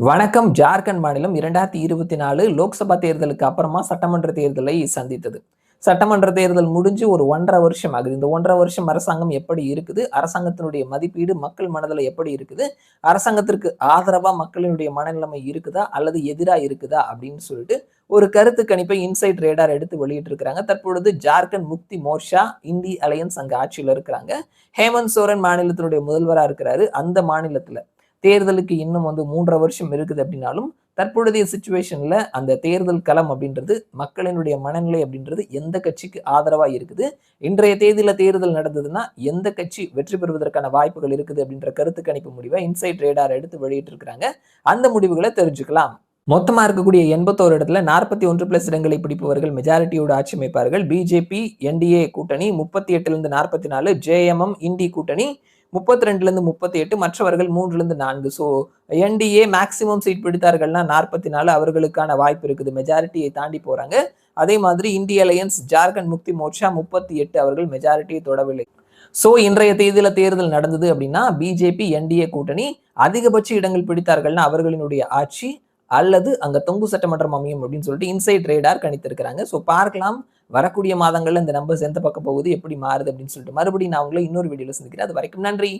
வணக்கம். ஜார்க்கண்ட் மாநிலம் 2024 லோக்சபா தேர்தலுக்கு அப்புறமா சட்டமன்ற தேர்தலை சந்தித்தது. சட்டமன்ற தேர்தல் முடிஞ்சு ஒரு 1½ வருஷம் ஆகுது. இந்த 1½ வருஷம் அரசாங்கம் எப்படி இருக்குது? அரசாங்கத்தினுடைய மதிப்பீடு மக்கள் மனதில எப்படி இருக்குது? அரசாங்கத்திற்கு ஆதரவா மக்களினுடைய மனநிலைமை இருக்குதா? அல்லது எதிரா இருக்குதா? அப்படின்னு சொல்லிட்டு ஒரு கருத்து கணிப்பை இன்சைட் ரேடார் எடுத்து வெளியிட்டிருக்கிறாங்க. தற்பொழுது ஜார்க்கண்ட் முக்தி மோர்ச்சா, இண்டி அலையன்ஸ் அங்க ஆட்சியில இருக்கிறாங்க. ஹேமந்த் சோரன் மாநிலத்தினுடைய முதல்வரா இருக்கிறாரு. அந்த மாநிலத்தில தேர்தலுக்கு இன்னும் 3½ வருஷம் இருக்குது அப்படின்னாலும், தற்பொழுதைய சிச்சுவேஷன்ல அந்த தேர்தல் களம் அப்படின்றது, மக்களினுடைய மனநிலை அப்படின்றது எந்த கட்சிக்கு ஆதரவா இருக்குது? இன்றைய தேதியில தேர்தல் நடந்ததுன்னா, எந்த கட்சி வெற்றி பெறுவதற்கான வாய்ப்புகள் இருக்குது அப்படின்ற கருத்து கணிப்பு முடிவை இன்சைட் ரேடார் எடுத்து வெளியிட்டிருக்கிறாங்க. அந்த முடிவுகள தெரிஞ்சுக்கலாம். மொத்தமா இருக்கக்கூடிய 81 இடத்துல 41+ இடங்களை பிடிப்பவர்கள் மெஜாரிட்டியோட ஆட்சி அமைப்பார்கள். பிஜேபி, என்டிஏ கூட்டணி 38லிருந்து 44, ஜேஎம்எம், இண்டி கூட்டணி 32லிருந்து 38, மற்றவர்கள் 3லிருந்து 4. ஸோ என்டிஏ மேக்சிமம் சீட் பிடித்தார்கள்னா 44 அவர்களுக்கான வாய்ப்பு இருக்குது. மெஜாரிட்டியை தாண்டி போறாங்க. அதே மாதிரி இந்திய அலையன்ஸ், ஜார்க்கண்ட் முக்தி மோர்ச்சா 38 அவர்கள் மெஜாரிட்டியை தொடவில்லை. ஸோ இன்றைய தேதியில தேர்தல் நடந்தது அப்படின்னா, பிஜேபி, என்டிஏ கூட்டணி அதிகபட்ச இடங்கள் பிடித்தார்கள்னா அவர்களினுடைய ஆட்சி அல்லது அங்க தொங்கு சட்டமன்றம் அமையும் அப்படின்னு சொல்லிட்டு இன்சைட் ரேடார் கணித்திருக்கிறாங்க. ஸோ பார்க்கலாம் வரக்கூடிய மாதங்கள்ல இந்த நம்பர்ஸ் எந்த பக்கம் போகுது, எப்படி மாறுது அப்படின்னு சொல்லிட்டு. மறுபடியும் நான் உங்களை இன்னொரு வீடியோல சந்திக்கிறேன். அது வரைக்கும் நன்றி.